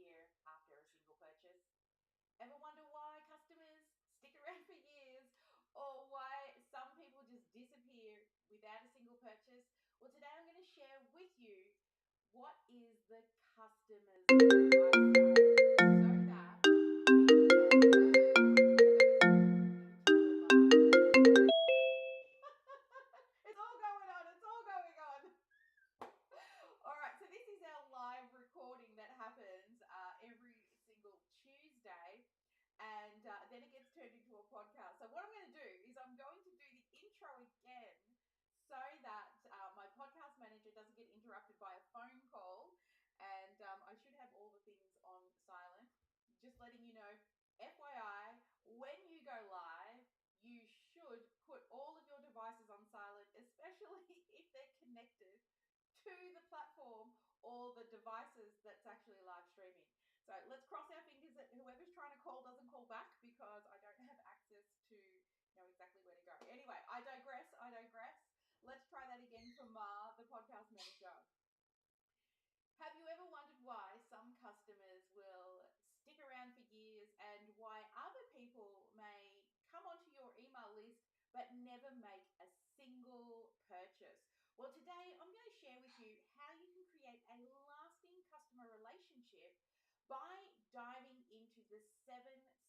disappear after a single purchase? Ever wonder why customers stick around for years or why some people just disappear without a single purchase? Well, today I'm going to share with you what is the customer's life cycle so that we can learn into your life. It's all going on. It's all going on. All right, so this is our live recording that happens every single Tuesday, and then it gets turned into a podcast. So what I'm going to do is I'm going to do the intro again so that my podcast manager doesn't get interrupted by a phone call, and I should have all the things on silent. Just letting you know, FYI, when you go live, you should put all of your devices on silent, especially if they're connected to the platform or the devices that's actually live streaming. So let's cross our fingers that whoever's trying to call doesn't call back because I don't have access to know exactly where to go. Anyway, I digress. I digress. Let's try that again for Ma, the podcast manager. Have you ever wondered why some customers will stick around for years and why other people may come onto your email list but never make a single purchase? Well, today I'm going to share with you how you can create a lasting customer relationship by diving into the 7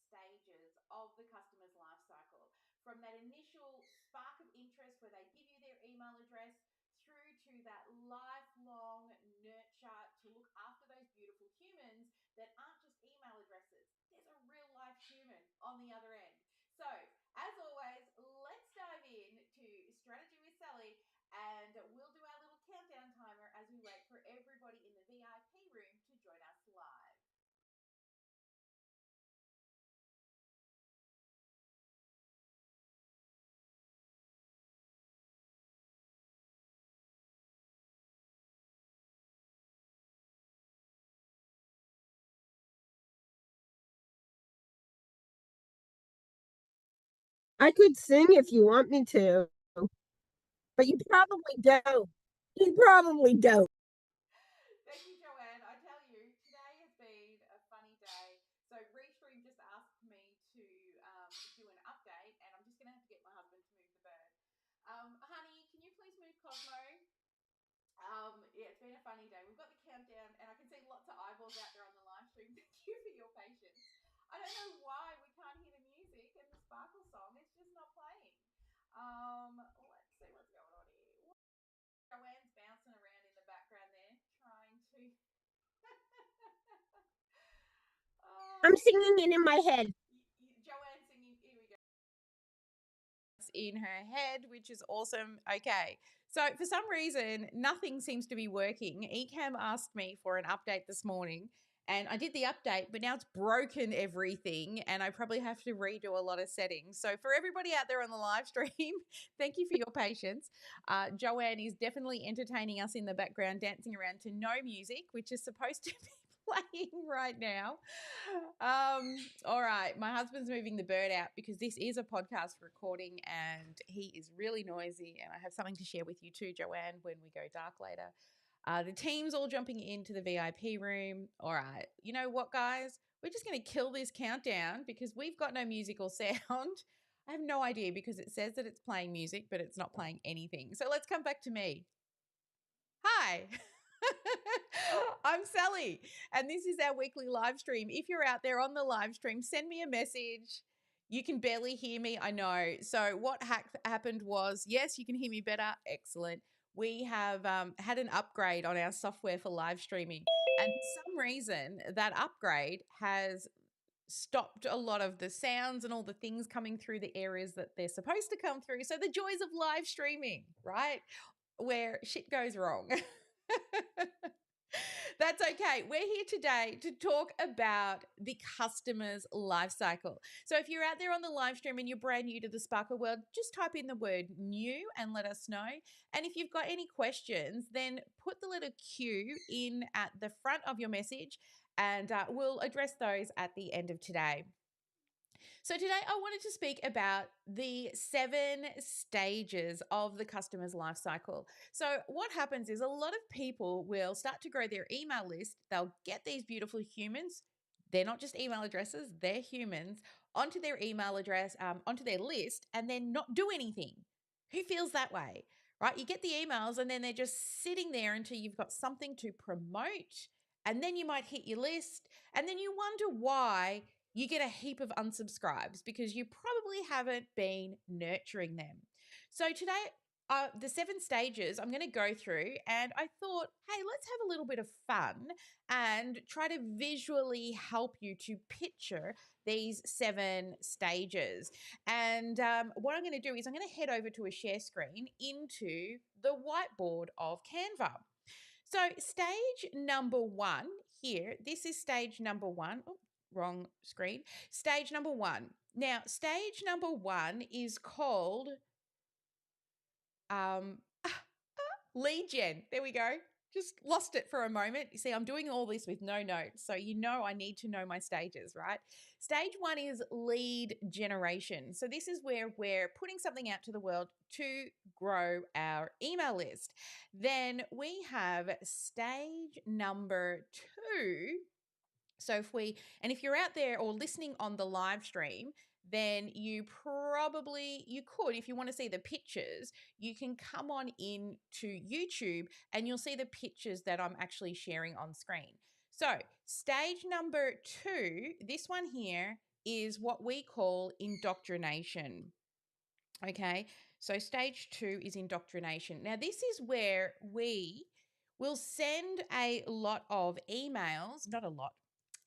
stages of the customer's life cycle. From that initial spark of interest where they give you their email address through to that lifelong nurture to look after those beautiful humans that aren't just email addresses. There's a real life human on the other end. So, as always, let's dive in to Strategy with Sally and we'll do our little countdown timer as we wait for everybody in the VIP room to join us live. I could sing if you want me to, but you probably don't. You probably don't. Thank you, Joanne. I tell you, today has been a funny day. So, Restream just asked me to do an update, and I'm just going to have to get my husband to move the bird. Honey, can you please move Cosmo? Yeah, it's been a funny day. We've got the countdown, and I can see lots of eyeballs out there on the live stream. Thank you for your patience. I don't know why we can't hear the music and the Sparkle song. It's just not playing. Let's see what's going on here. Joanne's bouncing around in the background there, trying to. I'm Oh, singing it in my head. Joanne singing. Here we go. In her head, which is awesome. Okay. So for some reason, nothing seems to be working. Ecam asked me for an update this morning and I did the update, but now it's broken everything and I probably have to redo a lot of settings. So for everybody out there on the live stream, thank you for your patience. Joanne is definitely entertaining us in the background, dancing around to no music, which is supposed to be playing right now. All right. My husband's moving the bird out because this is a podcast recording and he is really noisy. And I have something to share with you too, Joanne, when we go dark later. The team's all jumping into the VIP room. All right. You know what, guys? We're just going to kill this countdown because we've got no musical sound. I have no idea because it says that it's playing music, but it's not playing anything. So let's come back to me. Hi. I'm Sally, and this is our weekly live stream. If you're out there on the live stream, send me a message. You can barely hear me, I know. So, what happened was yes, you can hear me better. Excellent. We have had an upgrade on our software for live streaming, and for some reason, that upgrade has stopped a lot of the sounds and all the things coming through the areas that they're supposed to come through. So, the joys of live streaming, right? Where shit goes wrong. That's okay. We're here today to talk about the customer's life cycle. So if you're out there on the live stream and you're brand new to the Sparkle world, just type in the word new and let us know. And if you've got any questions, then put the letter Q in at the front of your message and we'll address those at the end of today. So today I wanted to speak about the 7 stages of the customer's life cycle. So what happens is a lot of people will start to grow their email list. They'll get these beautiful humans. They're not just email addresses, they're humans onto their email address, onto their list, and then not do anything. Who feels that way, right? You get the emails and then they're just sitting there until you've got something to promote. And then you might hit your list and then you wonder why you get a heap of unsubscribes because you probably haven't been nurturing them. So today, the 7 stages I'm going to go through, and I thought, hey, let's have a little bit of fun and try to visually help you to picture these 7 stages. And what I'm going to do is I'm going to head over to a share screen into the whiteboard of Canva. So stage number 1 here, this is stage number 1. Oh, wrong screen. Stage number 1. Now, stage number 1 is called um, lead gen. There we go. Just lost it for a moment. You see, I'm doing all this with no notes. So you know I need to know my stages, right? Stage 1 is lead generation. So this is where we're putting something out to the world to grow our email list. Then we have stage number 2. So if you're out there or listening on the live stream, then you could, if you want to see the pictures, you can come on in to YouTube and you'll see the pictures that I'm actually sharing on screen. So stage number 2, this one here is what we call indoctrination. Okay, so stage 2 is indoctrination. Now, this is where we will send a lot of emails, not a lot,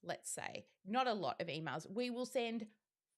let's say, not a lot of emails. We will send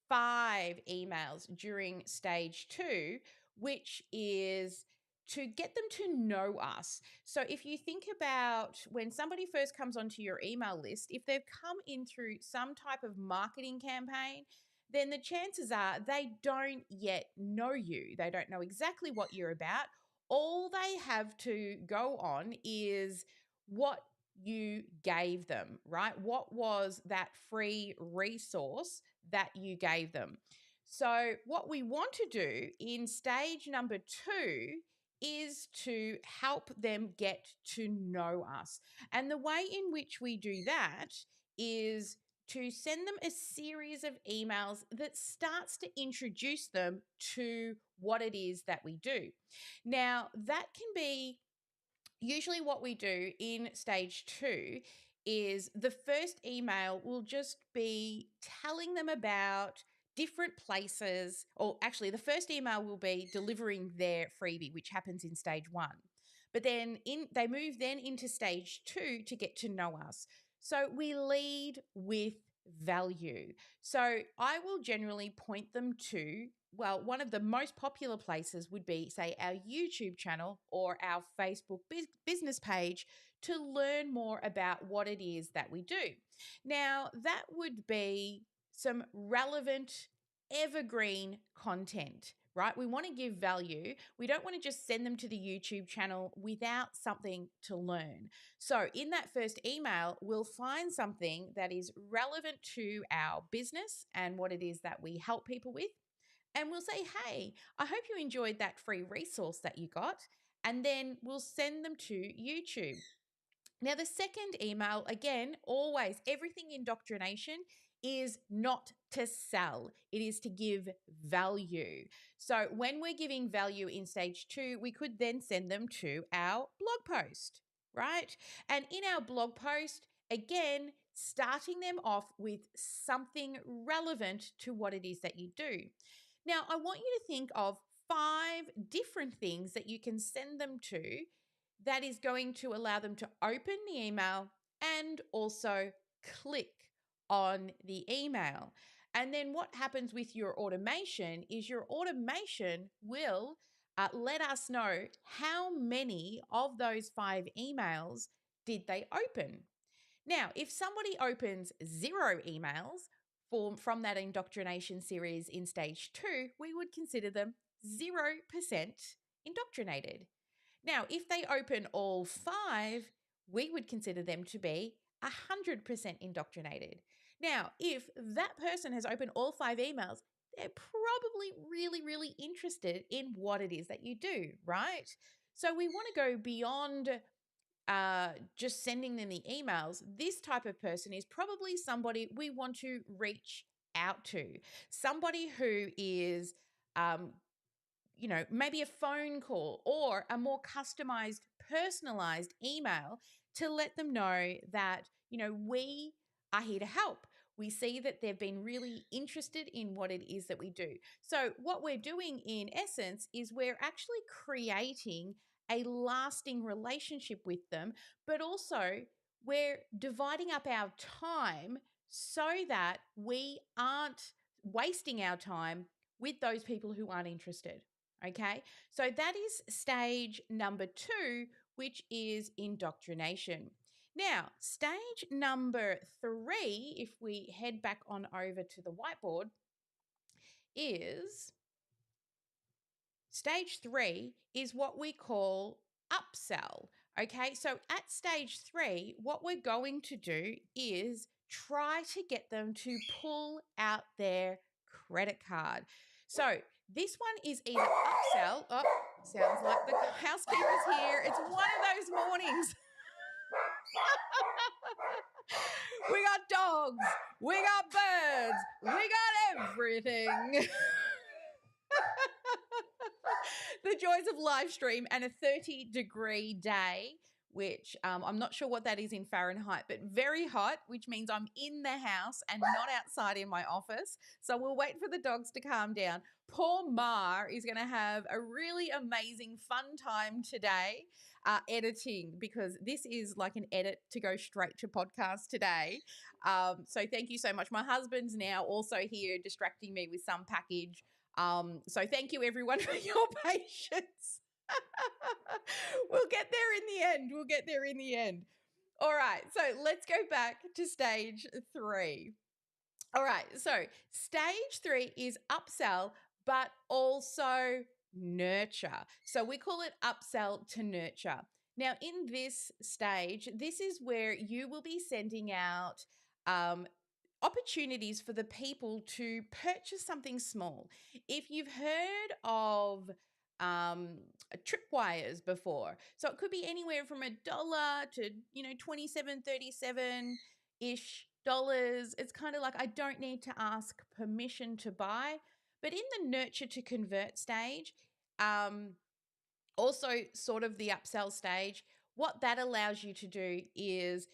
5 emails during stage 2, which is to get them to know us. So if you think about when somebody first comes onto your email list, if they've come in through some type of marketing campaign, then the chances are they don't yet know you. They don't know exactly what you're about. All they have to go on is what you gave them, right? What was that free resource that you gave them? So, what we want to do in stage number 2 is to help them get to know us. And the way in which we do that is to send them a series of emails that starts to introduce them to what it is that we do. Now, that can be usually what we do in stage 2 is the first email will just be telling them about different places, or actually the first email will be delivering their freebie, which happens in stage 1. But then they move then into stage 2 to get to know us. So we lead with value. So I will generally point them to, well, one of the most popular places would be, say, our YouTube channel or our Facebook business page to learn more about what it is that we do. Now, that would be some relevant, evergreen content, right? We want to give value. We don't want to just send them to the YouTube channel without something to learn. So, in that first email, we'll find something that is relevant to our business and what it is that we help people with. And we'll say, hey, I hope you enjoyed that free resource that you got. And then we'll send them to YouTube. Now, the second email, again, always everything indoctrination is not to sell, it is to give value. So, when we're giving value in stage 2, we could then send them to our blog post, right? And in our blog post, again, starting them off with something relevant to what it is that you do. Now, I want you to think of 5 different things that you can send them to that is going to allow them to open the email and also click on the email. And then what happens with your automation is your automation will let us know how many of those 5 emails did they open. Now, if somebody opens 0 emails from that indoctrination series in stage 2, we would consider them 0% indoctrinated. Now, if they open all 5, we would consider them to be 100% indoctrinated. Now, if that person has opened all 5 emails, they're probably really, really interested in what it is that you do, right? So we want to go beyond just sending them the emails. This type of person is probably somebody we want to reach out to, somebody who is maybe a phone call or a more customized, personalized email to let them know that, we are here to help. We see that they've been really interested in what it is that we do. So, what we're doing in essence is we're actually creating a lasting relationship with them, but also we're dividing up our time so that we aren't wasting our time with those people who aren't interested. Okay, so that is stage number 2, which is indoctrination. Now, stage number 3, if we head back on over to the whiteboard, is stage 3 is what we call upsell. Okay, so at stage 3, what we're going to do is try to get them to pull out their credit card. So this one is either upsell. Oh, sounds like the housekeeper's here. It's one of those mornings. We got dogs, we got birds, we got everything. The joys of live stream and a 30-degree day, which I'm not sure what that is in Fahrenheit, but very hot, which means I'm in the house and not outside in my office. So we'll wait for the dogs to calm down. Poor Mar is going to have a really amazing, fun time today editing, because this is like an edit to go straight to podcast today. So thank you so much. My husband's now also here distracting me with some package. So thank you everyone for your patience. We'll get there in the end. All right, so let's go back to stage 3. All right, so stage 3 is upsell, but also nurture. So we call it upsell to nurture. Now, in this stage, this is where you will be sending out opportunities for the people to purchase something small. If you've heard of tripwires before, so it could be anywhere from $1 to 27, 37 ish dollars. It's kind of like, I don't need to ask permission to buy. But in the nurture to convert stage, also sort of the upsell stage, what that allows you to do is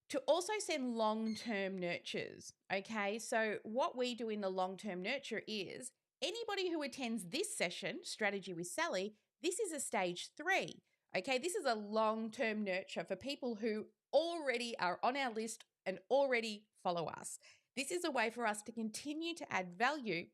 to also send long-term nurtures. Okay, so what we do in the long-term nurture is anybody who attends this session, Strategy with Sally, this is a stage 3. Okay, this is a long-term nurture for people who already are on our list and already follow us. This is a way for us to continue to add value,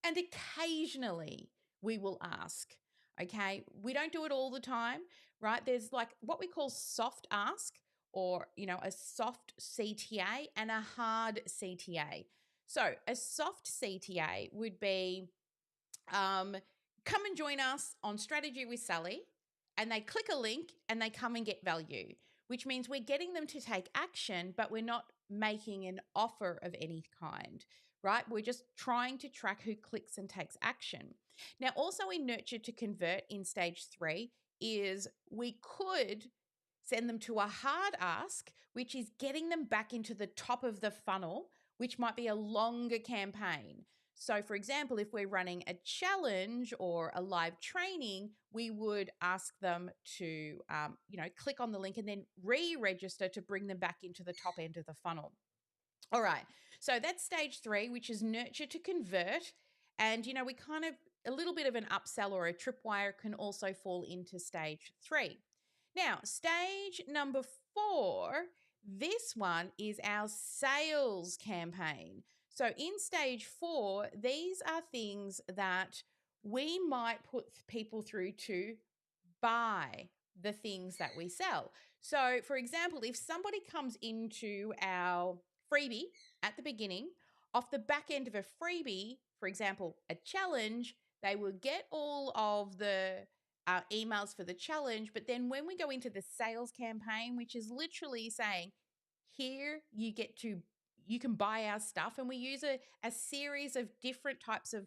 and occasionally we will ask. Okay, we don't do it all the time, right? There's like what we call soft ask, or a soft CTA and a hard CTA. So a soft CTA would be come and join us on Strategy with Sally, and they click a link and they come and get value, which means we're getting them to take action, but we're not making an offer of any kind, right? We're just trying to track who clicks and takes action. Now, also in nurture to convert in stage 3 is we could send them to a hard ask, which is getting them back into the top of the funnel, which might be a longer campaign. So, for example, if we're running a challenge or a live training, we would ask them to, click on the link and then re-register to bring them back into the top end of the funnel. All right, so that's stage 3, which is nurture to convert. And, we kind of, a little bit of an upsell or a tripwire can also fall into stage 3. Now, stage number 4, this one is our sales campaign. So in stage 4, these are things that we might put people through to buy the things that we sell. So, for example, if somebody comes into our freebie at the beginning, off the back end of a freebie, for example, a challenge, they will get all of the emails for the challenge. But then when we go into the sales campaign, which is literally saying, here you get to you can buy our stuff, and we use a series of different types of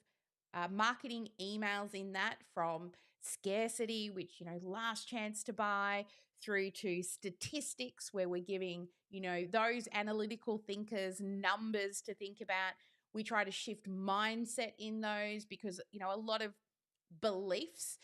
marketing emails in that, from scarcity, which, last chance to buy, through to statistics, where we're giving, those analytical thinkers numbers to think about. We try to shift mindset in those because, a lot of beliefs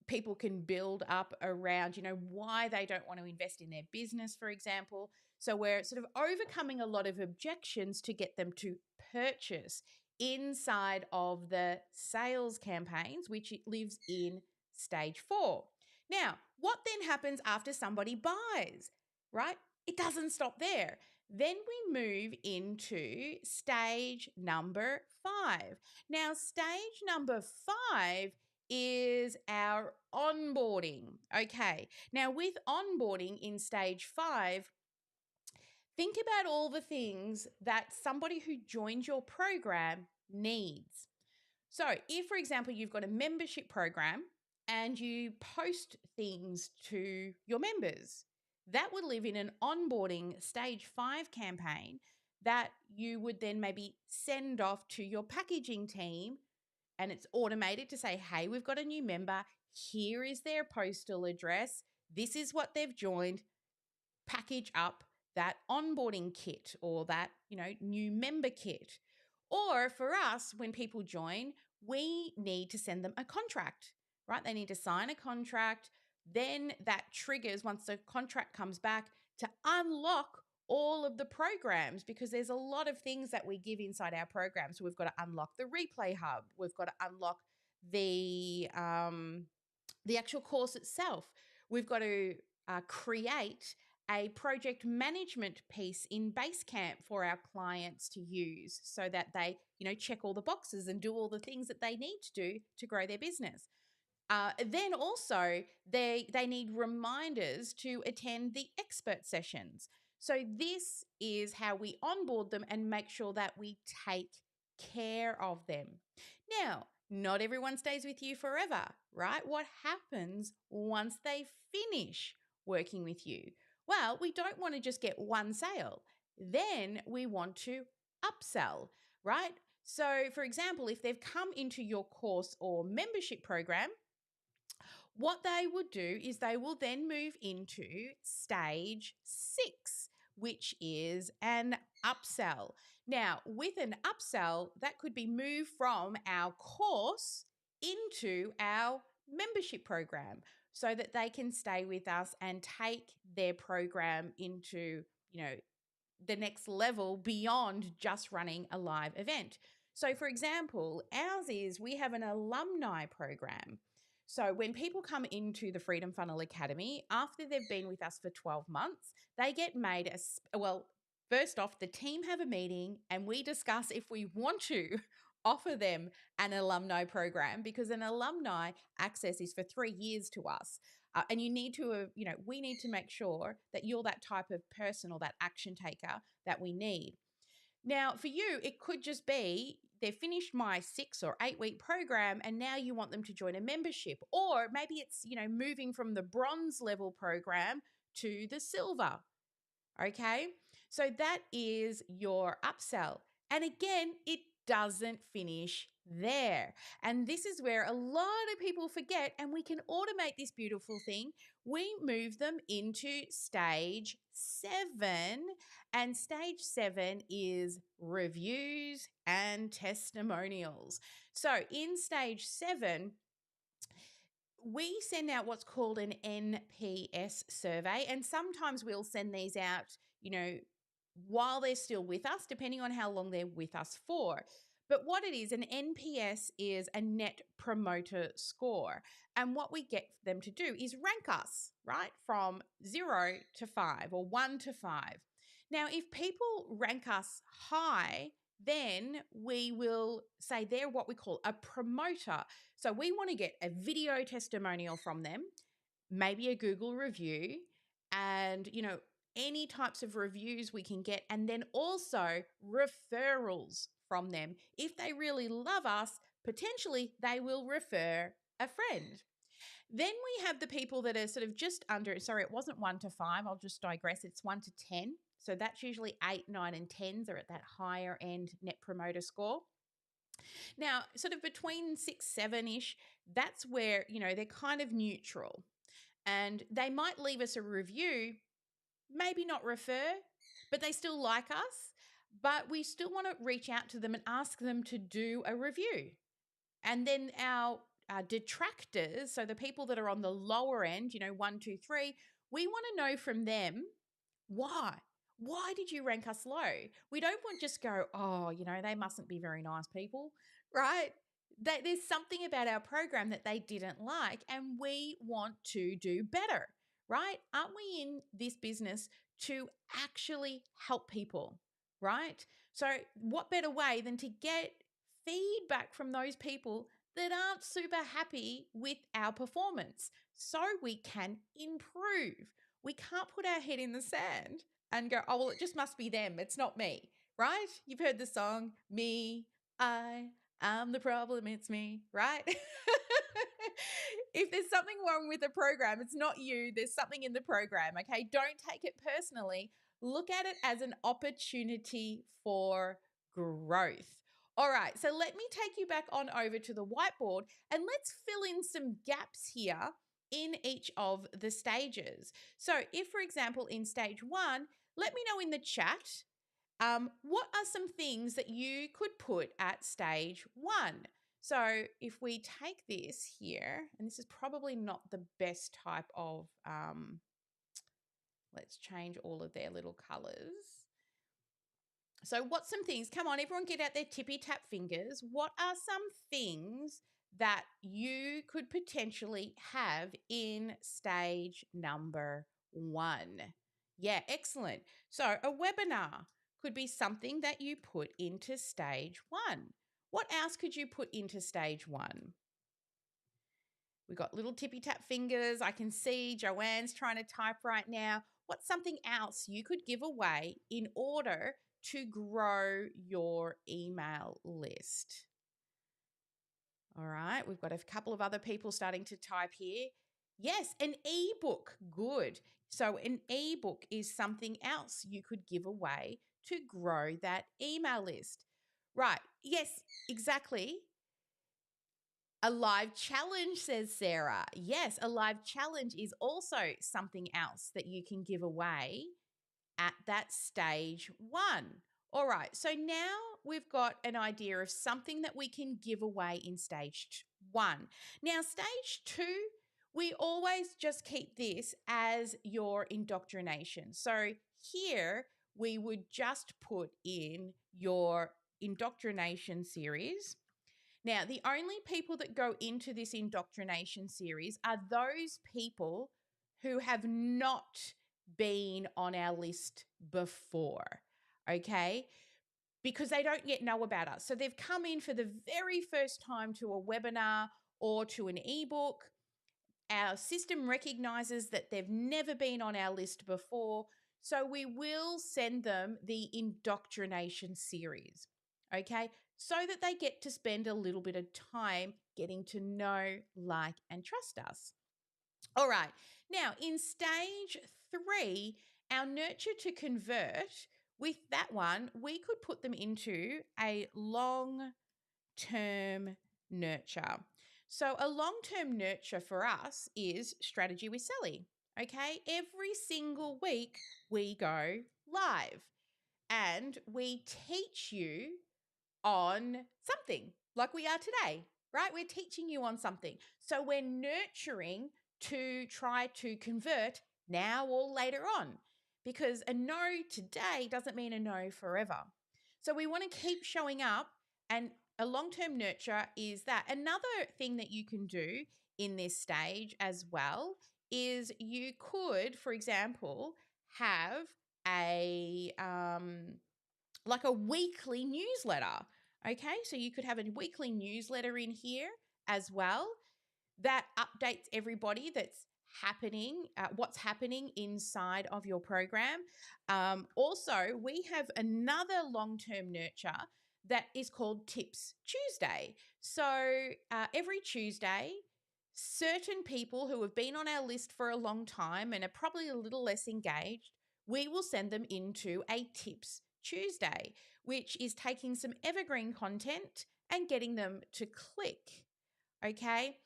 people can build up around, why they don't want to invest in their business, for example. So we're sort of overcoming a lot of objections to get them to purchase inside of the sales campaigns, which it lives in stage 4. Now, what then happens after somebody buys, right? It doesn't stop there. Then we move into stage number 5. Now, stage number 5 is our onboarding. Okay. Now, with onboarding in stage 5, think about all the things that somebody who joins your program needs. So, if, for example, you've got a membership program and you post things to your members, that would live in an onboarding stage 5 campaign that you would then maybe send off to your packaging team, and it's automated to say, hey, we've got a new member. Here is their postal address. This is what they've joined. Package up that onboarding kit or that, new member kit. Or for us, when people join, we need to send them a contract, right? They need to sign a contract. Then that triggers, once the contract comes back, to unlock all of the programs, because there's a lot of things that we give inside our program. So we've got to unlock the replay hub. We've got to unlock the actual course itself. We've got to create a project management piece in Basecamp for our clients to use, so that they, check all the boxes and do all the things that they need to do to grow their business. Then also they need reminders to attend the expert sessions. So this is how we onboard them and make sure that we take care of them. Now, not everyone stays with you forever, right? What happens once they finish working with you? Well, we don't want to just get one sale. Then we want to upsell, right? So, for example, if they've come into your course or membership program, what they would do is they will then move into stage 6, which is an upsell. Now, with an upsell, that could be moved from our course into our membership program, so that they can stay with us and take their program into, the next level beyond just running a live event. So, for example, ours is, we have an alumni program. So when people come into the Freedom Funnel Academy, after they've been with us for 12 months, they get made first off, the team have a meeting and we discuss if we want to offer them an alumni program, because an alumni access is for 3 years to us. And you need to, we need to make sure that you're that type of person or that action taker that we need. Now, for you, it could just be they've finished my 6 or 8 week program and now you want them to join a membership. Or maybe it's, moving from the bronze level program to the silver. Okay. So that is your upsell. And again, it doesn't finish there. And this is where a lot of people forget, and we can automate this beautiful thing. We move them into stage 7, and stage 7 is reviews and testimonials. So in stage 7, we send out what's called an NPS survey, and sometimes we'll send these out, while they're still with us, depending on how long they're with us for. But what it is, an NPS is a net promoter score. And what we get them to do is rank us, right, from 0 to 5 or 1 to 5. Now, if people rank us high, then we will say they're what we call a promoter. So we want to get a video testimonial from them, maybe a Google review, and, any types of reviews we can get, and then also referrals from them. If they really love us, potentially they will refer a friend. Then we have the people that are sort of just under, sorry, it wasn't 1 to 5, I'll just digress, it's 1 to 10. So that's usually 8, 9, and 10s are at that higher end net promoter score. Now, sort of between 6, 7-ish, that's where, they're kind of neutral. And they might leave us a review, maybe not refer, but they still like us. But we still want to reach out to them and ask them to do a review. And then our detractors, so the people that are on the lower end, 1, 2, 3, we want to know from them why. Why did you rank us low? We don't want just go, oh, they mustn't be very nice people, right? There's something about our program that they didn't like, and we want to do better, right? Aren't we in this business to actually help people, right? So what better way than to get feedback from those people that aren't super happy with our performance so we can improve. We can't put our head in the sand and go, oh, well, it just must be them. It's not me, right? You've heard the song, Me, I'm the problem, it's me, right? If there's something wrong with the program, it's not you. There's something in the program, okay? Don't take it personally. Look at it as an opportunity for growth. All right, so let me take you back on over to the whiteboard and let's fill in some gaps here in each of the stages. So if, for example, in stage 1, let me know in the chat, what are some things that you could put at stage 1? So if we take this here, and this is probably not the best type of, let's change all of their little colors. So what's some things, come on, everyone get out their tippy tap fingers. What are some things that you could potentially have in stage number 1? Yeah, excellent. So a webinar could be something that you put into stage 1. What else could you put into stage 1? We've got little tippy tap fingers. I can see Joanne's trying to type right now. What's something else you could give away in order to grow your email list? All right, we've got a couple of other people starting to type here. Yes, an ebook. Good. So an ebook is something else you could give away to grow that email list. Right. Yes, exactly. A live challenge, says Sarah. Yes, a live challenge is also something else that you can give away at that stage 1. All right, so now we've got an idea of something that we can give away in stage 1. Now, stage 2, we always just keep this as your indoctrination. So here we would just put in your indoctrination series. Now, the only people that go into this indoctrination series are those people who have not been on our list before, okay? Because they don't yet know about us. So they've come in for the very first time to a webinar or to an ebook. Our system recognizes that they've never been on our list before. So we will send them the indoctrination series, okay? So that they get to spend a little bit of time getting to know, like, and trust us. All right. Now, in stage 3, our nurture to convert, with that one, we could put them into a long-term nurture. So a long-term nurture for us is Strategy with Sally. Okay, every single week we go live and we teach you on something like we are today, right? We're teaching you on something. So we're nurturing to try to convert now or later on, because a no today doesn't mean a no forever. So we want to keep showing up, and a long-term nurture is that. Another thing that you can do in this stage as well is you could, for example, have a like a weekly newsletter. Okay, so you could have a weekly newsletter in here as well that updates everybody that's happening, what's happening inside of your program. Also, we have another long-term nurture that is called Tips Tuesday. So every Tuesday, certain people who have been on our list for a long time and are probably a little less engaged we will send them into a Tips Tuesday, which is taking some evergreen content and getting them to click. Okay.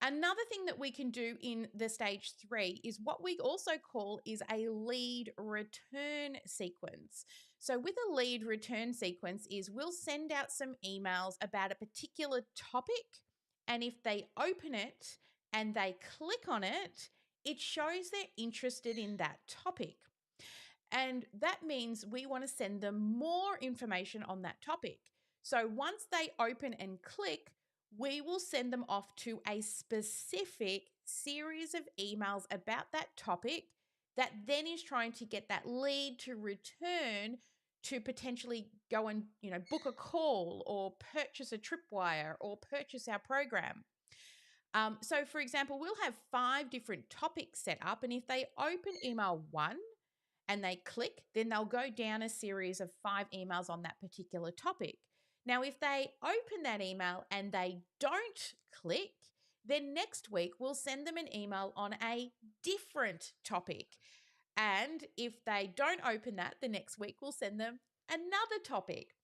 Another thing that we can do in the stage 3 is what we also call is a lead return sequence. So with a lead return sequence is we'll send out some emails about a particular topic, and if they open it and they click on it, it shows they're interested in that topic. And that means we want to send them more information on that topic. So once they open and click, we will send them off to a specific series of emails about that topic that then is trying to get that lead to return to potentially go and, book a call or purchase a tripwire or purchase our program. So for example, we'll have 5 different topics set up, and if they open email 1 and they click, then they'll go down a series of 5 emails on that particular topic. Now, if they open that email and they don't click, then next week we'll send them an email on a different topic. And if they don't open that, the next week we'll send them another topic.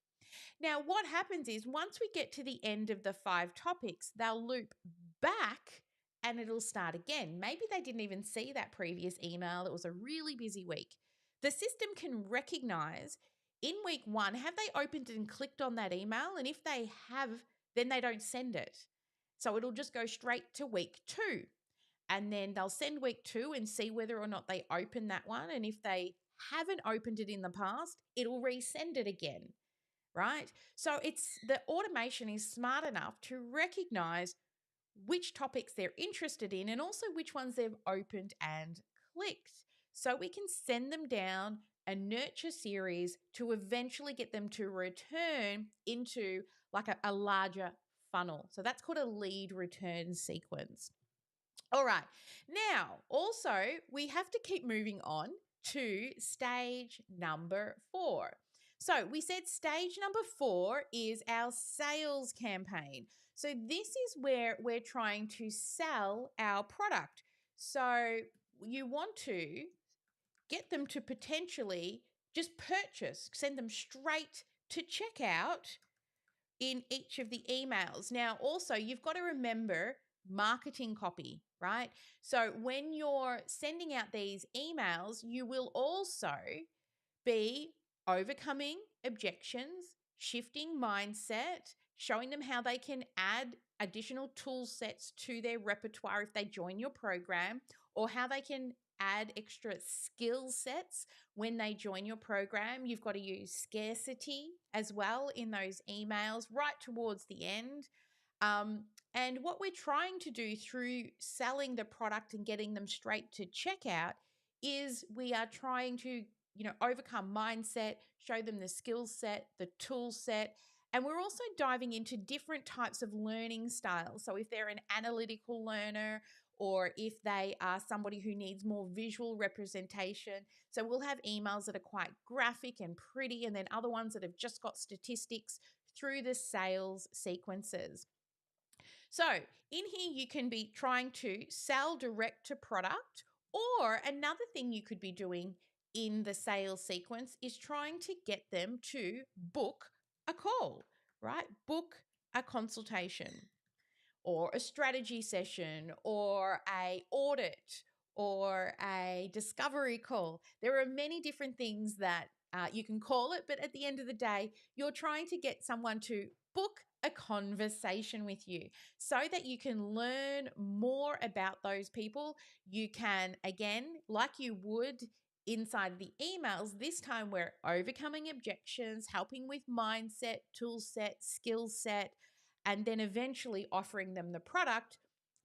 Now, what happens is once we get to the end of the 5 topics, they'll loop back and it'll start again. Maybe they didn't even see that previous email. It was a really busy week. The system can recognize in week 1, have they opened and clicked on that email? And if they have, then they don't send it. So it'll just go straight to week 2. And then they'll send week 2 and see whether or not they open that one. And if they haven't opened it in the past, it'll resend it again, right? So the automation is smart enough to recognize which topics they're interested in and also which ones they've opened and clicked. So we can send them down a nurture series to eventually get them to return into like a larger funnel. So that's called a lead return sequence. All right. Now, also, we have to keep moving on to stage number 4. So we said stage number 4 is our sales campaign. So this is where we're trying to sell our product. So you want to get them to potentially just purchase, send them straight to checkout in each of the emails. Now, also, you've got to remember marketing copy, right? So when you're sending out these emails, you will also be overcoming objections, shifting mindset, showing them how they can add additional tool sets to their repertoire if they join your program, or how they can add extra skill sets when they join your program. You've got to use scarcity as well in those emails right towards the end. And what we're trying to do through selling the product and getting them straight to checkout is we are trying to, overcome mindset, show them the skill set, the tool set, and we're also diving into different types of learning styles. So if they're an analytical learner or if they are somebody who needs more visual representation. So we'll have emails that are quite graphic and pretty, and then other ones that have just got statistics through the sales sequences. So in here, you can be trying to sell direct to product, or another thing you could be doing in the sales sequence is trying to get them to book a call, right? Book a consultation or a strategy session or a audit or a discovery call. There are many different things that you can call it, but at the end of the day, you're trying to get someone to book a conversation with you so that you can learn more about those people. You can, again, like you would inside the emails, this time we're overcoming objections, helping with mindset, tool set, skill set, and then eventually offering them the product.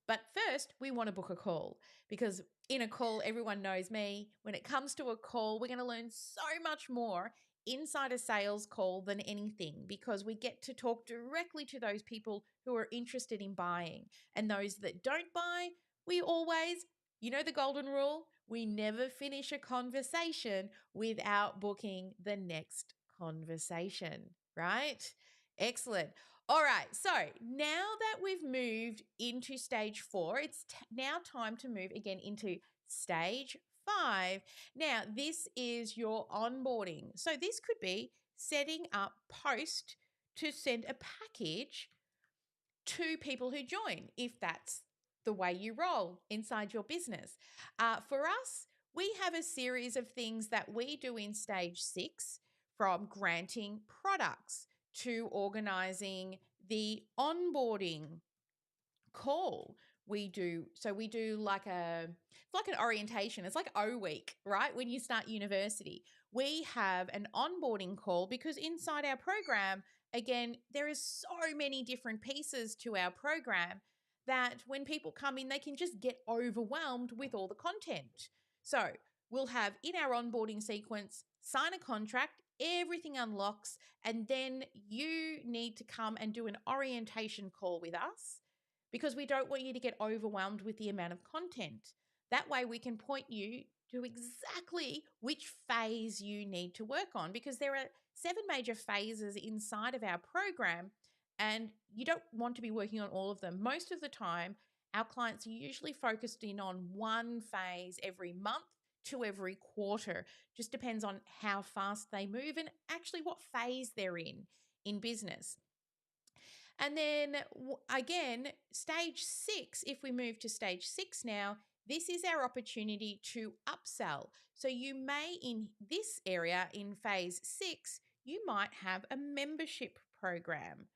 But first, we want to book a call because in a call, everyone knows me. When it comes to a call, we're going to learn so much more inside a sales call than anything because we get to talk directly to those people who are interested in buying. And those that don't buy, we always, the golden rule, we never finish a conversation without booking the next conversation, right? Excellent. All right, so now that we've moved into stage 4, it's now time to move again into stage 5. Now, this is your onboarding. So this could be setting up post to send a package to people who join, if that's the way you roll inside your business. For us, we have a series of things that we do in stage 6, from granting products to organizing the onboarding call. We do like it's like an orientation. It's like O week, right? When you start university, we have an onboarding call because inside our program, again, there is so many different pieces to our program that when people come in, they can just get overwhelmed with all the content. So we'll have in our onboarding sequence, sign a contract, everything unlocks, and then you need to come and do an orientation call with us because we don't want you to get overwhelmed with the amount of content. That way we can point you to exactly which phase you need to work on, because there are 7 major phases inside of our program and you don't want to be working on all of them. Most of the time, our clients are usually focused in on one phase every month to every quarter. Just depends on how fast they move and actually what phase they're in business. And then again, stage 6, if we move to stage 6 now, this is our opportunity to upsell. So you may, in this area, in phase 6, you might have a membership program,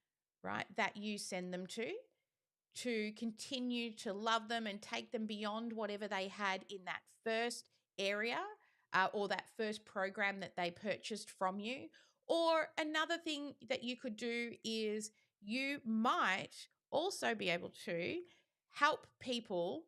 right, that you send them to continue to love them and take them beyond whatever they had in that first area or that first program that they purchased from you. Or another thing that you could do is you might also be able to help people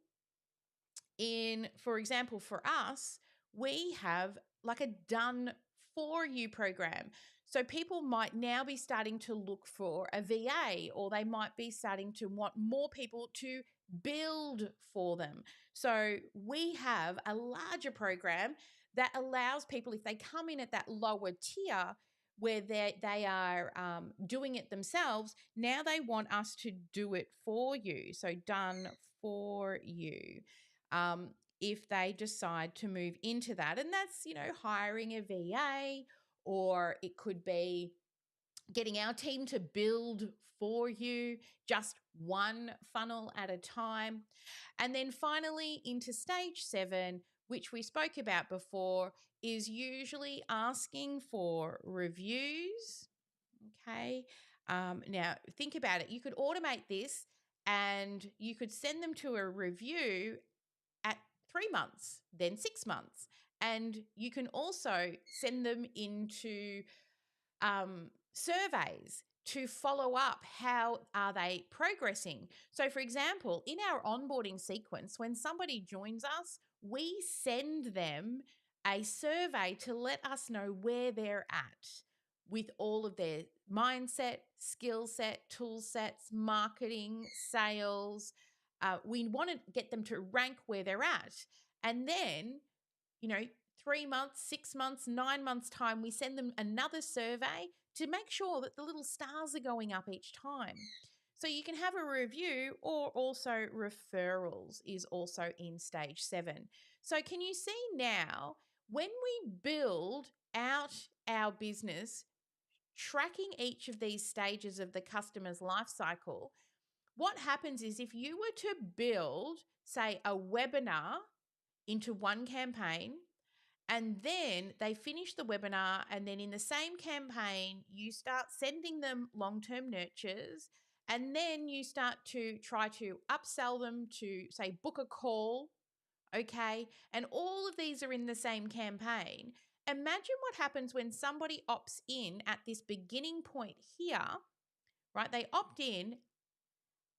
in, for example, for us, we have like a done for you program. So people might now be starting to look for a VA, or they might be starting to want more people to build for them. So we have a larger program that allows people, if they come in at that lower tier where they are doing it themselves, now they want us to do it for you. So done for you. If they decide to move into that. And that's, hiring a VA, or it could be getting our team to build for you just one funnel at a time. And then finally, into stage 7, which we spoke about before, is usually asking for reviews. Okay. Now, think about it. You could automate this and you could send them to a review at 3 months, then 6 months. And you can also send them into surveys to follow up how are they progressing. So for example, in our onboarding sequence, when somebody joins us, we send them a survey to let us know where they're at with all of their mindset, skill set, tool sets, marketing, sales. We want to get them to rank where they're at. And then, 3 months, 6 months, 9 months' time, we send them another survey to make sure that the little stars are going up each time. So you can have a review, or also referrals is also in stage 7. So can you see now, when we build out our business, tracking each of these stages of the customer's life cycle, what happens is if you were to build, say, a webinar into one campaign, and then they finish the webinar, and then in the same campaign, you start sending them long-term nurtures, and then you start to try to upsell them to, say, book a call, okay? And all of these are in the same campaign. Imagine what happens when somebody opts in at this beginning point here, right? They opt in,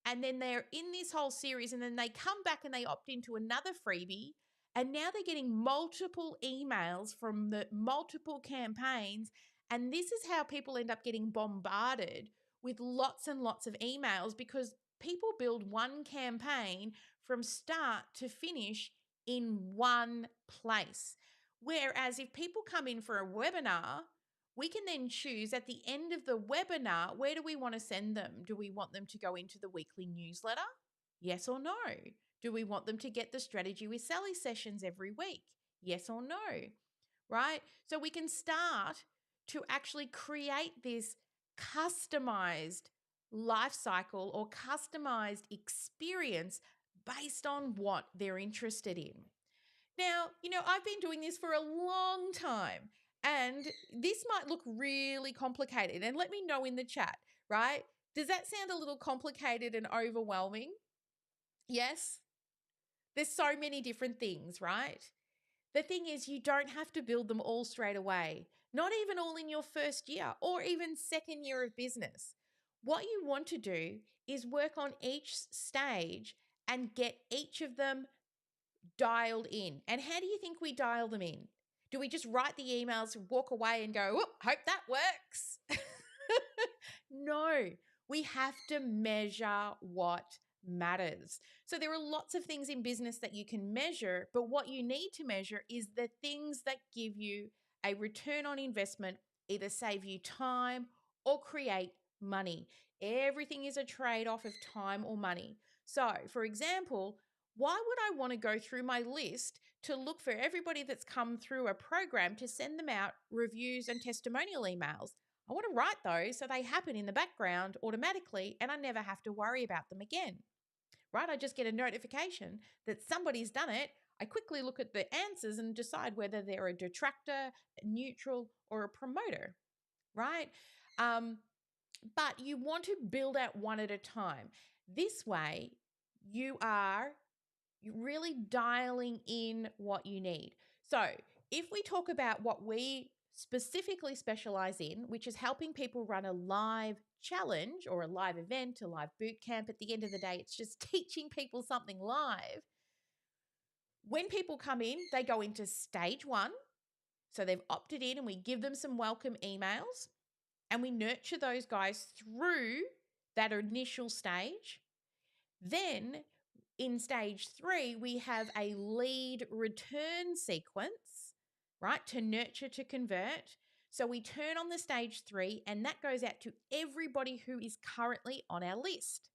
and then they're in this whole series, and then they come back and they opt into another freebie, and now they're getting multiple emails from the multiple campaigns. And this is how people end up getting bombarded with lots and lots of emails, because people build one campaign from start to finish in one place. Whereas if people come in for a webinar, we can then choose at the end of the webinar, where do we want to send them? Do we want them to go into the weekly newsletter? Yes or no? Do we want them to get the strategy with Sally sessions every week? Yes or no, right? So we can start to actually create this customized life cycle or customized experience based on what they're interested in. Now, I've been doing this for a long time, and this might look really complicated. And let me know in the chat, right? Does that sound a little complicated and overwhelming? Yes? There's so many different things, right? The thing is, you don't have to build them all straight away, not even all in your first year or even second year of business. What you want to do is work on each stage and get each of them dialed in. And how do you think we dial them in? Do we just write the emails, walk away and go, hope that works? No, we have to measure what matters. So there are lots of things in business that you can measure, but what you need to measure is the things that give you a return on investment, either save you time or create money. Everything is a trade-off of time or money. So, for example, why would I want to go through my list to look for everybody that's come through a program to send them out reviews and testimonial emails? I want to write those so they happen in the background automatically and I never have to worry about them again, right? I just get a notification that somebody's done it. I quickly look at the answers and decide whether they're a detractor, a neutral, or a promoter, right? But you want to build out one at a time. This way, you are really dialing in what you need. So, if we talk about what we specifically specialize in, which is helping people run a live challenge or a live event, a live boot camp, at the end of the day, it's just teaching people something live. When people come in, they go into stage 1. So they've opted in and we give them some welcome emails and we nurture those guys through that initial stage. Then in stage 3, we have a lead return sequence, right, to nurture to convert. So we turn on the stage 3 and that goes out to everybody who is currently on our list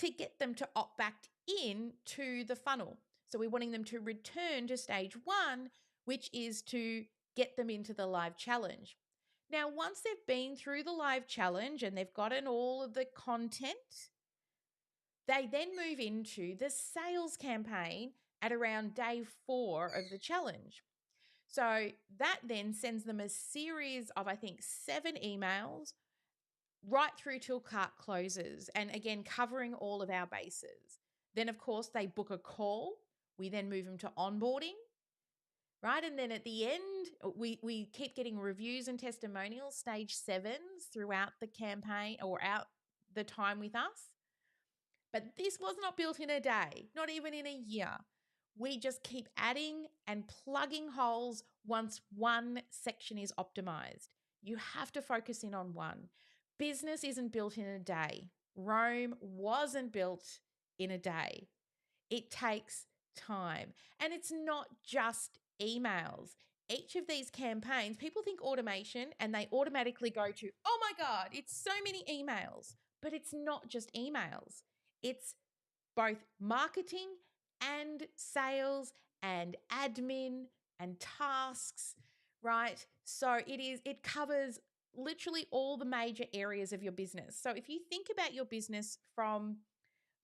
to get them to opt back in to the funnel. So we're wanting them to return to stage 1, which is to get them into the live challenge. Now, once they've been through the live challenge and they've gotten all of the content, they then move into the sales campaign at around day 4 of the challenge. So that then sends them a series of, I think, 7 emails right through till cart closes. And again, covering all of our bases. Then, of course, they book a call. We then move them to onboarding, right? And then at the end, we keep getting reviews and testimonials, stage 7s throughout the campaign or out the time with us. But this was not built in a day, not even in a year. We just keep adding and plugging holes once one section is optimized. You have to focus in on one. Business isn't built in a day. Rome wasn't built in a day. It takes time. And it's not just emails. Each of these campaigns, people think automation and they automatically go to, oh my God, it's so many emails. But it's not just emails. It's both marketing and sales and admin and tasks, right? So it covers literally all the major areas of your business. So if you think about your business from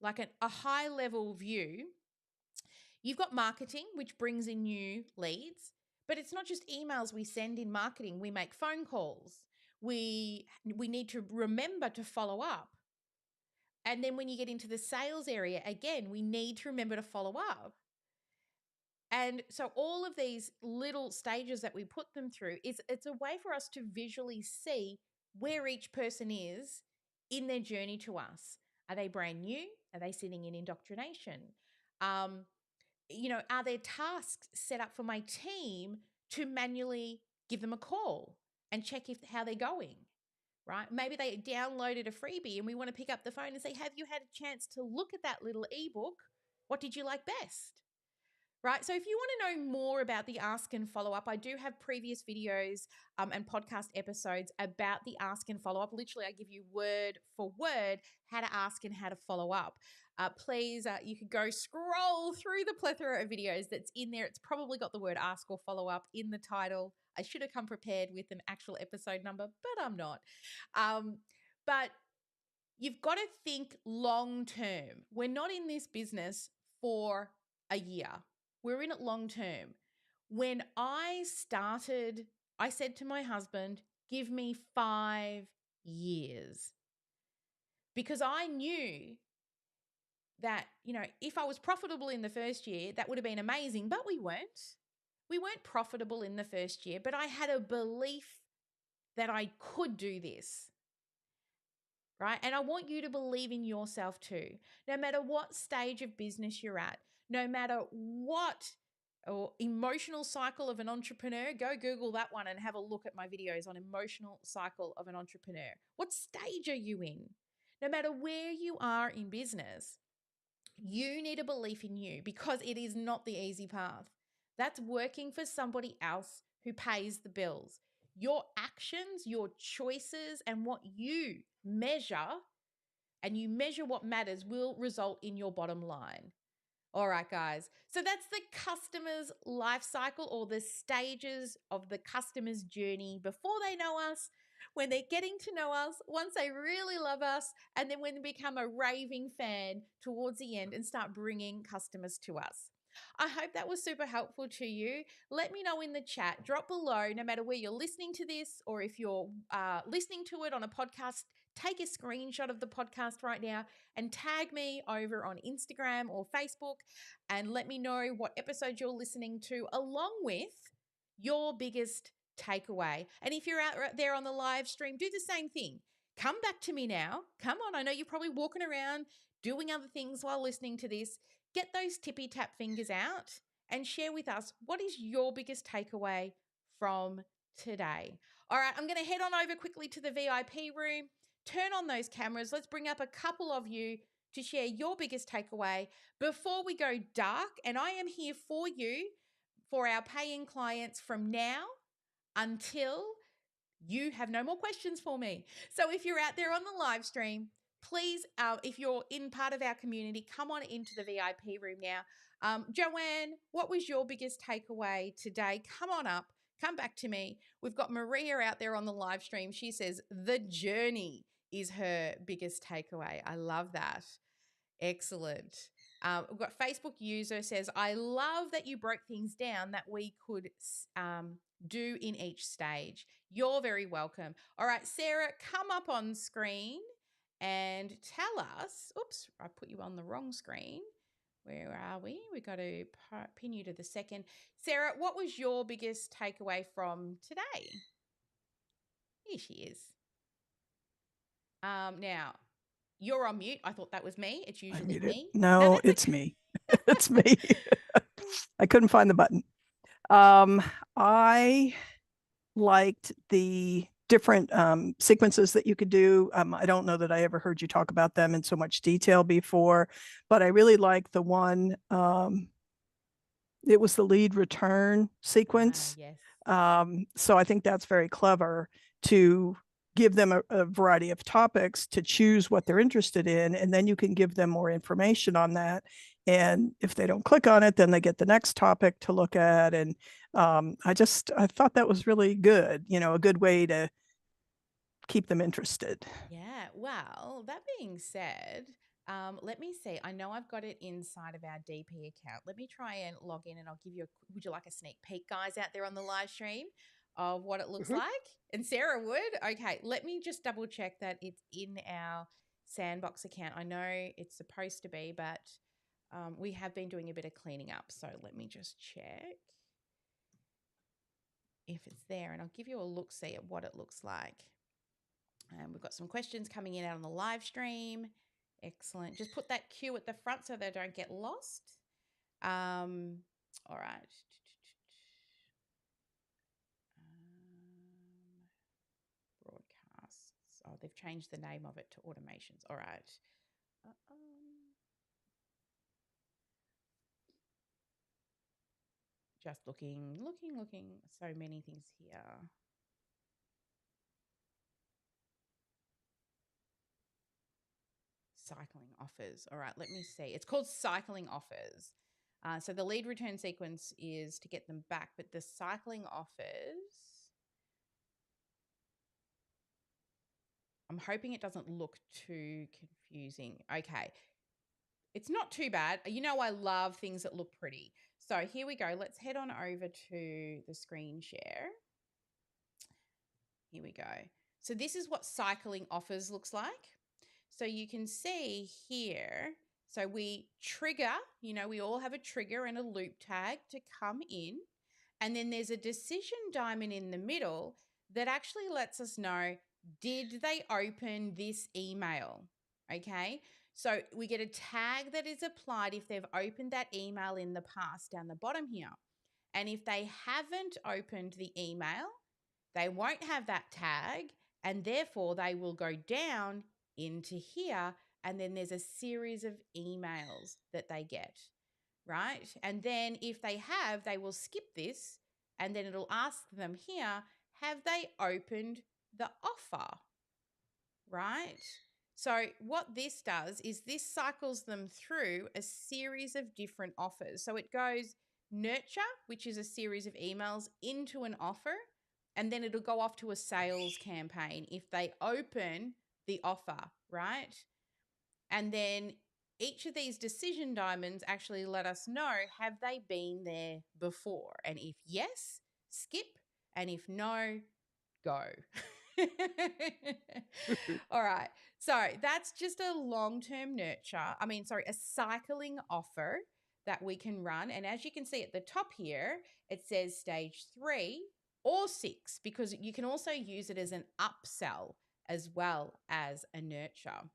like a high level view, you've got marketing, which brings in new leads, but it's not just emails we send in marketing. We make phone calls. We need to remember to follow up. And then when you get into the sales area, again, we need to remember to follow up. And so all of these little stages that we put them through it's a way for us to visually see where each person is in their journey to us. Are they brand new? Are they sitting in indoctrination? Are there tasks set up for my team to manually give them a call and check how they're going? Right? Maybe they downloaded a freebie and we want to pick up the phone and say, have you had a chance to look at that little ebook? What did you like best? right? So if you want to know more about the ask and follow up, I do have previous videos and podcast episodes about the ask and follow up. Literally, I give you word for word how to ask and how to follow up. Please, you could go scroll through the plethora of videos that's in there. It's probably got the word ask or follow up in the title. I should have come prepared with an actual episode number, but I'm not. But you've got to think long term. We're not in this business for a year. We're in it long term. When I started, I said to my husband, give me 5 years. Because I knew that, if I was profitable in the first year, that would have been amazing, but we weren't. We weren't profitable in the first year, but I had a belief that I could do this. Right? And I want you to believe in yourself too. No matter what stage of business you're at, no matter what or emotional cycle of an entrepreneur, go Google that one and have a look at my videos on emotional cycle of an entrepreneur. What stage are you in? No matter where you are in business, you need a belief in you because it is not the easy path. That's working for somebody else who pays the bills. Your actions, your choices, and what you measure, and you measure what matters, will result in your bottom line. All right, guys. So that's the customer's life cycle, or the stages of the customer's journey before they know us, when they're getting to know us, once they really love us, and then when they become a raving fan towards the end and start bringing customers to us. I hope that was super helpful to you. Let me know in the chat. Drop below, no matter where you're listening to this, or if you're listening to it on a podcast, take a screenshot of the podcast right now and tag me over on Instagram or Facebook and let me know what episode you're listening to, along with your biggest takeaway. And if you're out there on the live stream, do the same thing. Come back to me now. Come on. I know you're probably walking around doing other things while listening to this. Get those tippy tap fingers out and share with us, what is your biggest takeaway from today? All right, I'm going to head on over quickly to the VIP room. Turn on those cameras. Let's bring up a couple of you to share your biggest takeaway before we go dark. And I am here for you, for our paying clients, from now until you have no more questions for me. So if you're out there on the live stream, please, if you're in part of our community, come on into the VIP room now. Joanne, what was your biggest takeaway today? Come on up. Come back to me. We've got Maria out there on the live stream. She says the journey is her biggest takeaway. I love that. Excellent. We've got Facebook user says, I love that you broke things down that we could do in each stage. You're very welcome. All right, Sarah, come up on screen and tell us. Oops, I put you on the wrong screen. Where are we? We got to pin you to the second. Sarah, what was your biggest takeaway from today? Here she is. Now, you're on mute. I thought that was me. It's I usually muted. me. No, that's it's okay. me. It's me. I couldn't find the button. I liked the different sequences that you could do. I don't know that I ever heard you talk about them in so much detail before, but I really liked the one. It was the lead return sequence. Yes. So I think that's very clever to give them a variety of topics to choose what they're interested in, and then you can give them more information on that. And if they don't click on it, then they get the next topic to look at. And I thought that was really good, a good way to keep them interested. Yeah. Well, that being said, let me see. I know I've got it inside of our DP account. Let me try and log in and I'll give you would you like a sneak peek, guys, out there on the live stream of what it looks like? And Sarah would. Okay. Let me just double check that it's in our Sandbox account. I know it's supposed to be, but we have been doing a bit of cleaning up. So let me just check if it's there and I'll give you a look-see at what it looks like. We've got some questions coming in out on the live stream. Excellent. Just put that cue at the front so they don't get lost. All right. Broadcasts. Oh, they've changed the name of it to automations. All right. Just looking. So many things here. Cycling offers. All right, let me see. It's called cycling offers. So the lead return sequence is to get them back, but the cycling offers, I'm hoping it doesn't look too confusing. Okay. It's not too bad. You know, I love things that look pretty. So here we go. Let's head on over to the screen share. Here we go. So this is what cycling offers looks like. So you can see here, so we trigger, you know, we all have a trigger and a loop tag to come in. And then there's a decision diamond in the middle that actually lets us know, did they open this email? Okay. So we get a tag that is applied if they've opened that email in the past down the bottom here. And if they haven't opened the email, they won't have that tag, and therefore they will go down into here, and then there's a series of emails that they get, right? And then if they have, they will skip this, and then it'll ask them here, have they opened the offer, right? So what this does is this cycles them through a series of different offers. So it goes nurture, which is a series of emails, into an offer, and then it'll go off to a sales campaign if they open the offer, right? And then each of these decision diamonds actually let us know, have they been there before? And if yes, skip. And if no, go. All right. So that's just a long-term a cycling offer that we can run. And as you can see at the top here, it says stage 3 or 6, because you can also use it as an upsell as well as a nurture.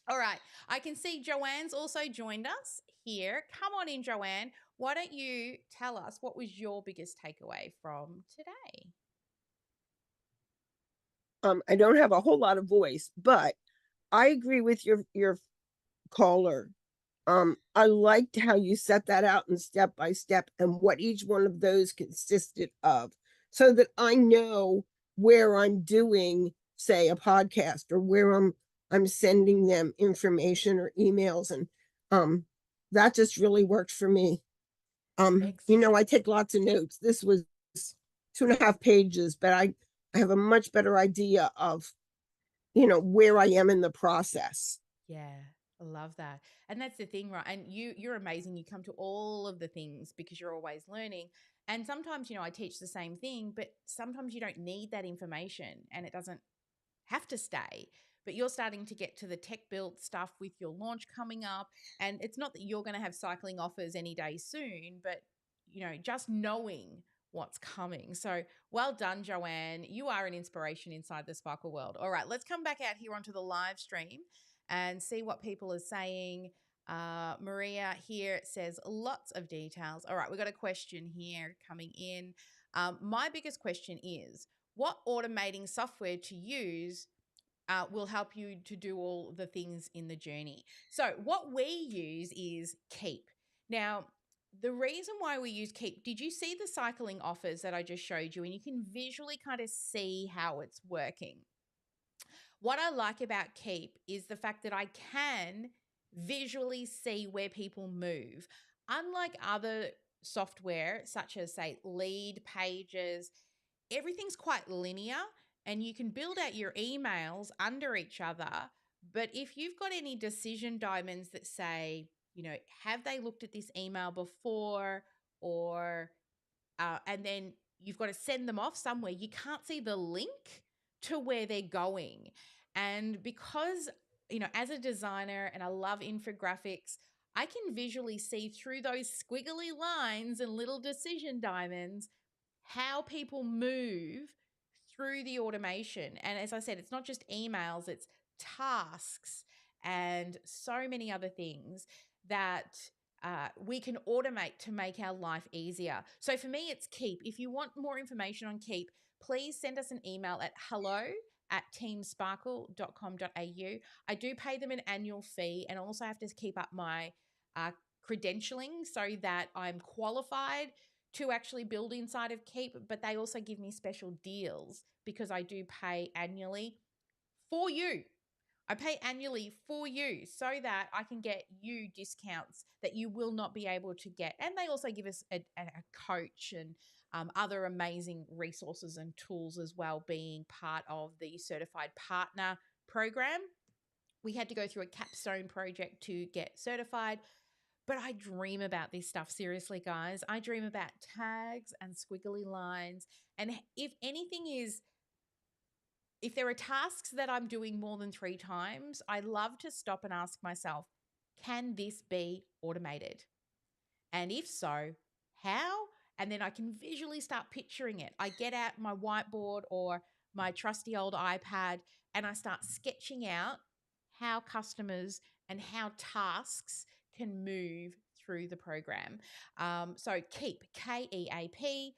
All right. I can see Joanne's also joined us here. Come on in, Joanne. Why don't you tell us what was your biggest takeaway from today? I don't have a whole lot of voice, but I agree with your caller. I liked how you set that out in step by step and what each one of those consisted of, so that I know where I'm doing, say, a podcast, or where I'm sending them information or emails, and that just really worked for me. I take lots of notes. This was 2.5 pages, but I have a much better idea of where I am in the process. Yeah, I love that. And that's the thing, right? And you're amazing. You come to all of the things because you're always learning. And sometimes, I teach the same thing, but sometimes you don't need that information and it doesn't have to stay. But you're starting to get to the tech build stuff with your launch coming up. And it's not that you're going to have cycling offers any day soon, but just knowing what's coming. So well done, Joanne. You are an inspiration inside the Sparkle world. All right, let's come back out here onto the live stream and see what people are saying. Maria here says lots of details. All right, we've got a question here coming in. My biggest question is, what automating software to use will help you to do all the things in the journey? So what we use is Keep. Now, the reason why we use Keep, did you see the cycling offers that I just showed you? And you can visually kind of see how it's working. What I like about Keep is the fact that I can visually see where people move. Unlike other software, such as, say, Lead Pages, everything's quite linear and you can build out your emails under each other. But if you've got any decision diamonds that say, have they looked at this email before, or and then you've got to send them off somewhere, you can't see the link to where they're going. And because, as a designer and I love infographics, I can visually see through those squiggly lines and little decision diamonds how people move through the automation. And as I said, it's not just emails, it's tasks and so many other things that we can automate to make our life easier. So for me, it's Keep. If you want more information on Keep, please send us an email at hello@teamsparkle.com.au. I do pay them an annual fee and also have to keep up my credentialing so that I'm qualified to actually build inside of Keep, but they also give me special deals because I do pay annually for you. I pay annually for you so that I can get you discounts that you will not be able to get. And they also give us a coach and other amazing resources and tools as well, being part of the certified partner program. We had to go through a capstone project to get certified. But I dream about this stuff, seriously, guys. I dream about tags and squiggly lines. And if there are tasks that I'm doing more than 3 times, I love to stop and ask myself, can this be automated? And if so, how? And then I can visually start picturing it. I get out my whiteboard or my trusty old iPad and I start sketching out how customers and how tasks can move through the program. So Keep, Keap.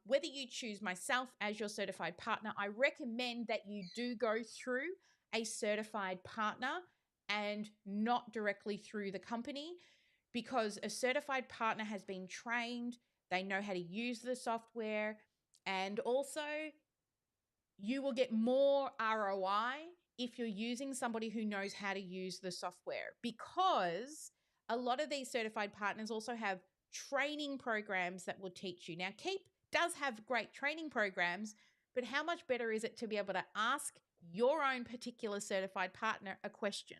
Whether you choose myself as your certified partner, I recommend that you do go through a certified partner and not directly through the company, because a certified partner has been trained, they know how to use the software, and also you will get more ROI if you're using somebody who knows how to use the software, because a lot of these certified partners also have training programs that will teach you. Now, Keep does have great training programs, but how much better is it to be able to ask your own particular certified partner a question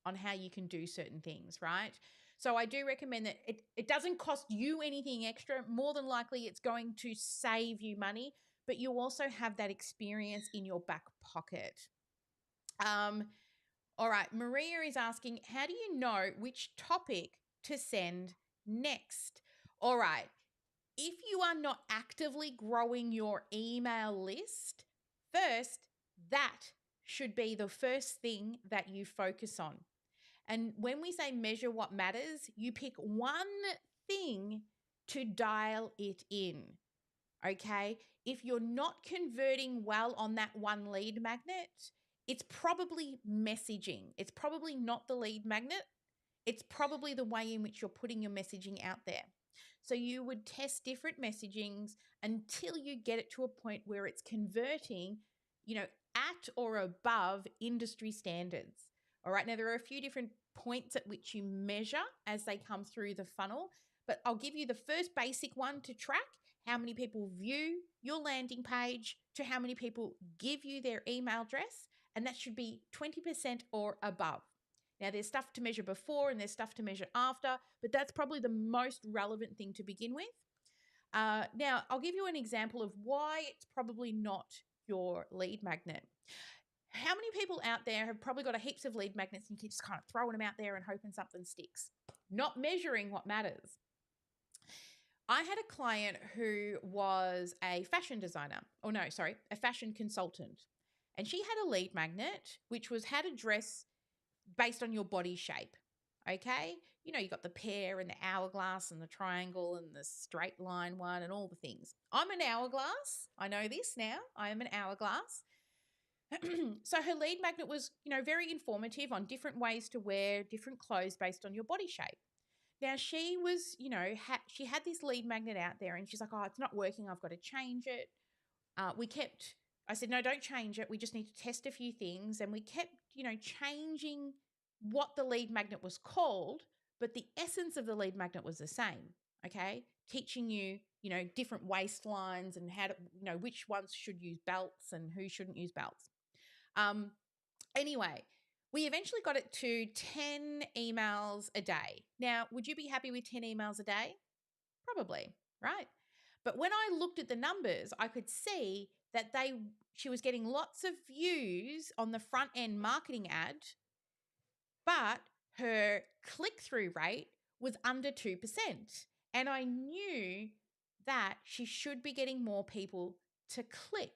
on how you can do certain things, right? So I do recommend that it doesn't cost you anything extra. More than likely, it's going to save you money, but you also have that experience in your back pocket. All right, Maria is asking, how do you know which topic to send next? All right, if you are not actively growing your email list, first, that should be the first thing that you focus on. And when we say measure what matters, you pick one thing to dial it in. Okay. If you're not converting well on that one lead magnet, it's probably messaging. It's probably not the lead magnet. It's probably the way in which you're putting your messaging out there. So you would test different messagings until you get it to a point where it's converting, at or above industry standards. All right. Now, there are a few different points at which you measure as they come through the funnel, but I'll give you the first basic one to track: how many people view your landing page to how many people give you their email address. And that should be 20% or above. Now, there's stuff to measure before and there's stuff to measure after, but that's probably the most relevant thing to begin with. Now, I'll give you an example of why it's probably not your lead magnet. How many people out there have probably got a heaps of lead magnets and you keep just kind of throwing them out there and hoping something sticks? Not measuring what matters. I had a client who was a fashion designer. A fashion consultant. And she had a lead magnet, which was how to dress based on your body shape. Okay? You got the pear and the hourglass and the triangle and the straight line one and all the things. I'm an hourglass. I know this now. I am an hourglass. So her lead magnet was, very informative on different ways to wear different clothes based on your body shape. Now she was, she had this lead magnet out there and she's like, oh, it's not working. I've got to change it. I said, no, don't change it. We just need to test a few things. And we kept, changing what the lead magnet was called, but the essence of the lead magnet was the same. Okay. Teaching you, different waistlines and how to, which ones should use belts and who shouldn't use belts. Anyway, we eventually got it to 10 emails a day. Now, would you be happy with 10 emails a day? Probably, right? But when I looked at the numbers, I could see that she was getting lots of views on the front end marketing ad, but her click-through rate was under 2%. And I knew that she should be getting more people to click.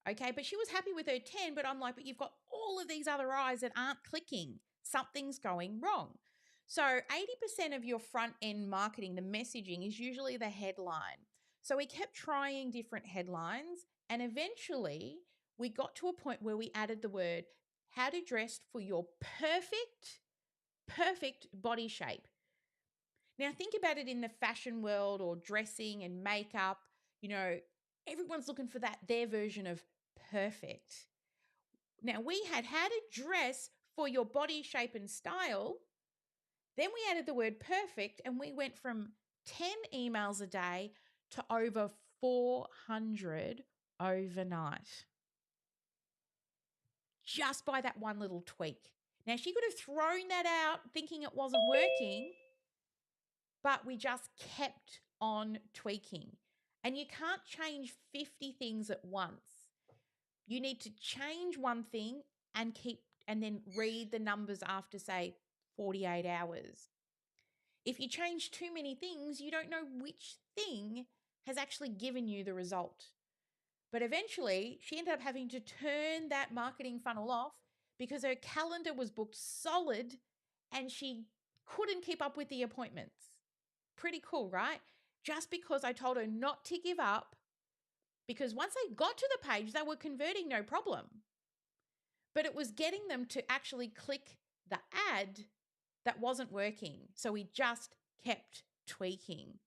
Okay, but she was happy with her 10, but I'm like, but you've got all of these other eyes that aren't clicking. Something's going wrong. So 80% of your front end marketing, the messaging, is usually the headline. So we kept trying different headlines, and eventually we got to a point where we added the word how to dress for your perfect body shape. Now, think about it in the fashion world or dressing and makeup. You know, everyone's looking for their version of perfect. Now, we had how to dress for your body shape and style. Then we added the word perfect, and we went from 10 emails a day to over 400 overnight. Just by that one little tweak. Now, she could have thrown that out thinking it wasn't working, but we just kept on tweaking. And you can't change 50 things at once. You need to change one thing and then read the numbers after, say, 48 hours. If you change too many things, you don't know which thing has actually given you the result. But eventually, she ended up having to turn that marketing funnel off because her calendar was booked solid and she couldn't keep up with the appointments. Pretty cool, right? Just because I told her not to give up, because once they got to the page, they were converting no problem. But it was getting them to actually click the ad that wasn't working. So we just kept tweaking.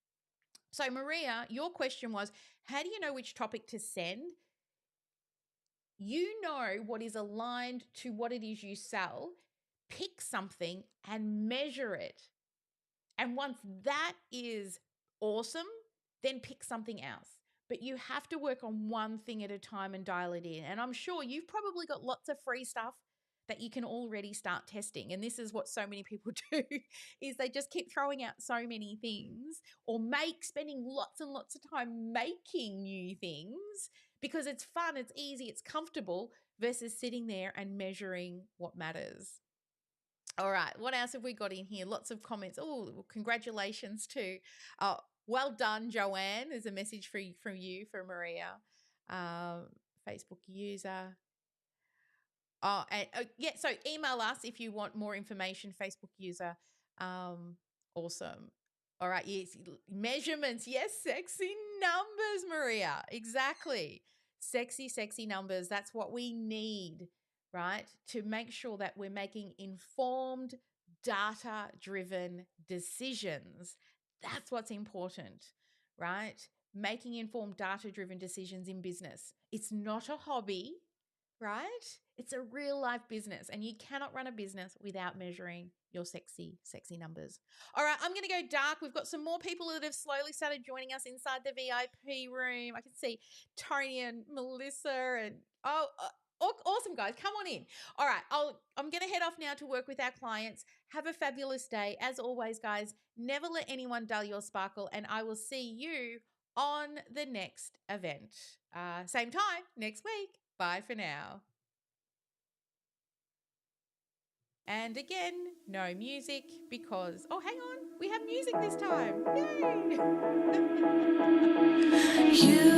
So Maria, your question was, how do you know which topic to send? You know what is aligned to what it is you sell. Pick something and measure it. And once that is awesome, then pick something else. But you have to work on one thing at a time and dial it in. And I'm sure you've probably got lots of free stuff that you can already start testing. And this is what so many people do, is they just keep throwing out so many things, or spending lots and lots of time making new things because it's fun, it's easy, it's comfortable, versus sitting there and measuring what matters. All right, what else have we got in here? Lots of comments. Oh, congratulations to, well done, Joanne. There's a message from you for Maria, Facebook user. Oh, and yeah, so email us if you want more information, Facebook user. Awesome. All right, yes, measurements. Yes, sexy numbers, Maria. Exactly. Sexy numbers. That's what we need, right? To make sure that we're making informed, data-driven decisions. That's what's important, right? Making informed, data-driven decisions in business. It's not a hobby, right? It's a real life business, and you cannot run a business without measuring your sexy numbers. All right, I'm going to go dark. We've got some more people that have slowly started joining us inside the VIP room. I can see Tony and Melissa and awesome guys. Come on in. All right, I'm going to head off now to work with our clients. Have a fabulous day. As always, guys, never let anyone dull your sparkle, and I will see you on the next event. Same time next week. Bye for now. And again, no music because, oh, hang on, we have music this time. Yay!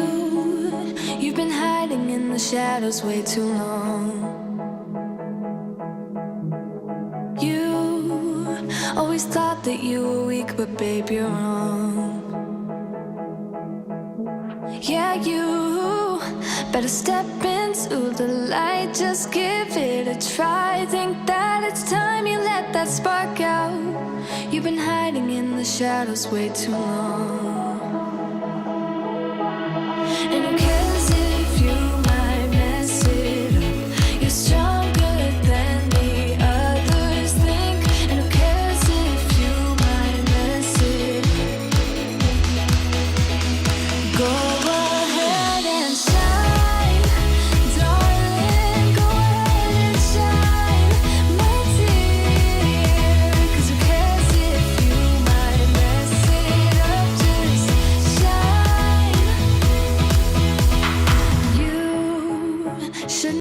You've been hiding in the shadows way too long. You always thought that you were weak, but babe, you're wrong. Yeah, you better step into the light, just give it a try. Think that it's time you let that spark out. You've been hiding in the shadows way too long.